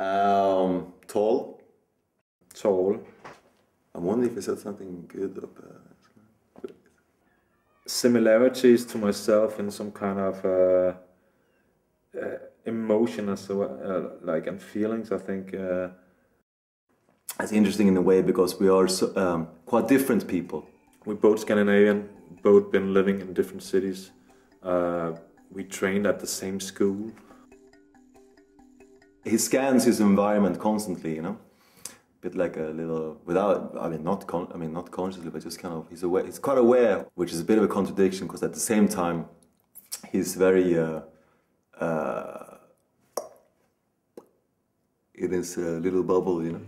Tall. Tall. I wonder if I said something good or bad. Similarities to myself in some kind of emotion as like and feelings. I think it's interesting in a way because we are so, quite different people. We're both Scandinavian, both been living in different cities. We trained at the same school. He scans his environment constantly, you know. Bit like a little, without, not consciously, but just kind of, he's aware, he's quite aware, which is a bit of a contradiction because at the same time, he's very, in his little bubble, you know.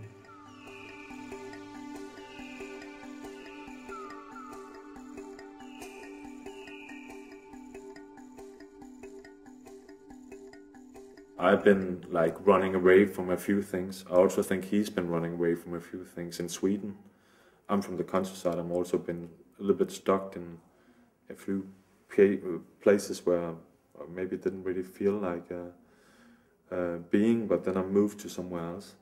I've been like running away from a few things. I also think he's been running away from a few things in Sweden. I'm from the countryside. I've also been a little bit stuck in a few places where I maybe didn't really feel like being, but then I moved to somewhere else.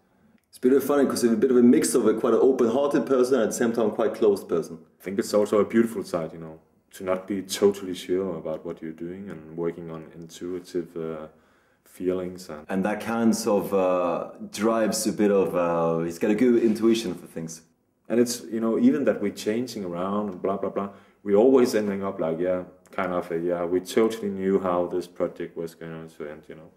It's a bit funny because it's a bit of a mix of a quite an open-hearted person and at the same time quite closed person. I think it's also a beautiful side, you know, to not be totally sure about what you're doing and working on intuitive feelings. And that kind of drives a bit of, he's got a good intuition for things. And it's, you know, even that we're changing around and blah, blah, blah, we're always ending up like, yeah, kind of, we totally knew how this project was going to end, you know.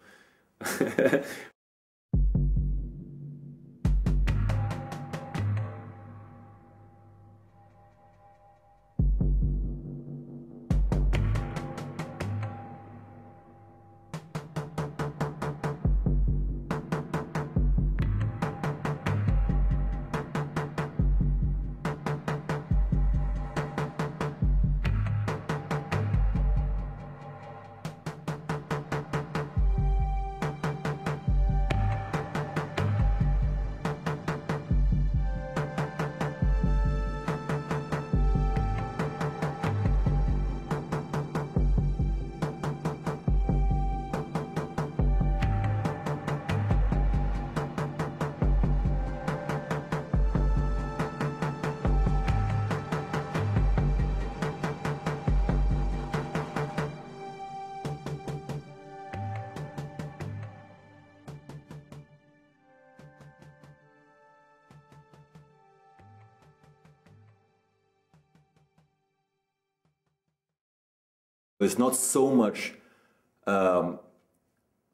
It's not so much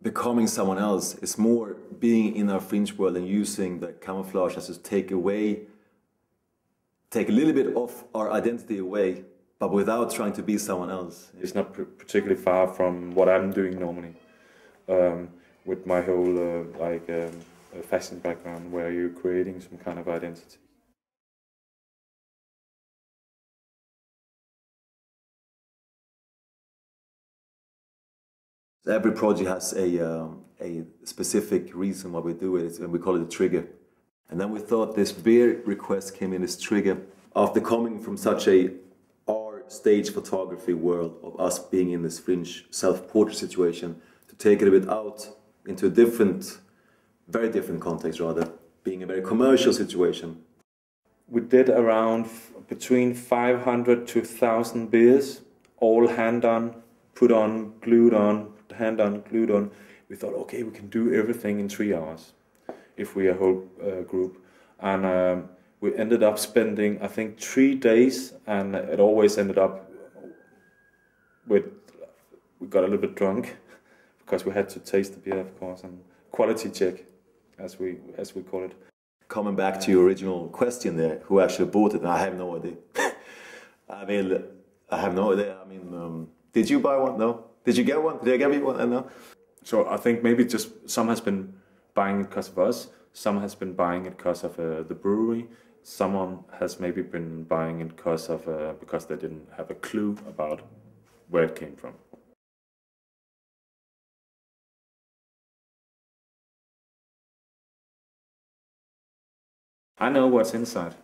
becoming someone else, it's more being in our fringe world and using the camouflage as to take a little bit of our identity away, but without trying to be someone else. It's not particularly far from what I'm doing normally, with my whole fashion background, where you're creating some kind of identity. Every project has a specific reason why we do it, and we call it a trigger. And then we thought this beer request came in as trigger after coming from such a stage photography world of us being in this fringe self-portrait situation, to take it a bit out into a different, very different context rather, being a very commercial situation. We did around between 500 to 1,000 beers, all hand on, put on, glued on, hand on, glued on. We thought, okay, we can do everything in 3 hours if we are a whole group. And we ended up spending, I think, 3 days, and it always ended up with, we got a little bit drunk because we had to taste the beer, of course, and quality check, as we call it. Coming back to your original question there, who actually bought it? I have no idea. I have no idea. Did you buy one? No. Did you get one? Did I get you one? No. So I think maybe just some has been buying it because of us. Some has been buying it because of the brewery. Someone has maybe been buying it because they didn't have a clue about where it came from. I know what's inside.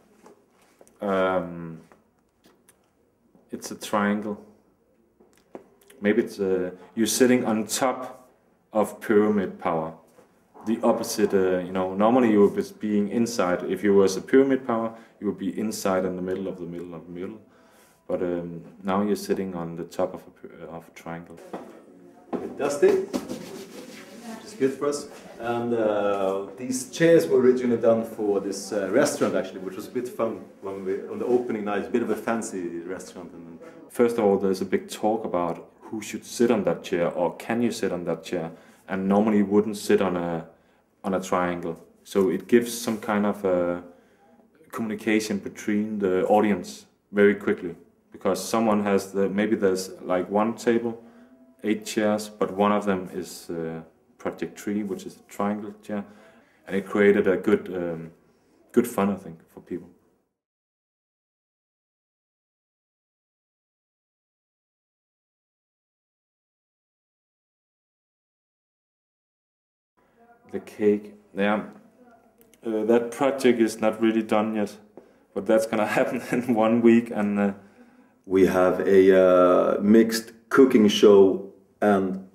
It's a triangle. Maybe it's you're sitting on top of pyramid power, the opposite. Normally you would be being inside. If you was a pyramid power, you would be inside in the middle of the middle of the middle. But now you're sitting on the top of a triangle. Dusty, which is good for us. And these chairs were originally done for this restaurant, actually, which was a bit fun when on the opening night. It's a bit of a fancy restaurant. And first of all, there's a big talk about who should sit on that chair, or can you sit on that chair? And normally you wouldn't sit on a triangle. So it gives some kind of communication between the audience very quickly, because someone has maybe there's like one table, 8 chairs, but one of them is Project 3, which is a triangle chair, and it created a good fun, I think, for people. The cake, yeah, that project is not really done yet, but that's gonna happen in 1 week, and we have a mixed cooking show and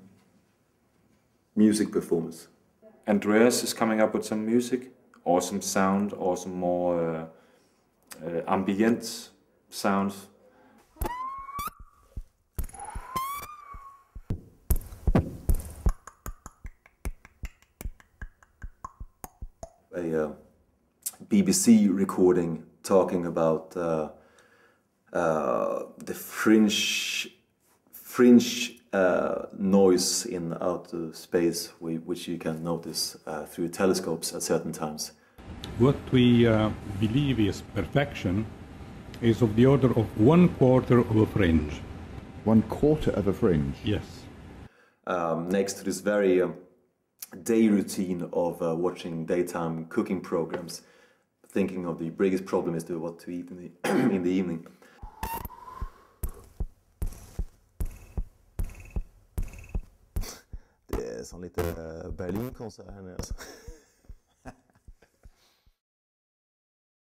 music performance. Andreas is coming up with some music, or some sound, or some more ambient sounds. A BBC recording talking about the fringe noise in outer space, which you can notice through telescopes at certain times. What we believe is perfection is of the order of 1/4 of a fringe. 1/4 of a fringe? Yes. Next to this very day routine of watching daytime cooking programs, thinking of the biggest problem is what to eat in the evening. Det är som lite Berlin-konsert här nere.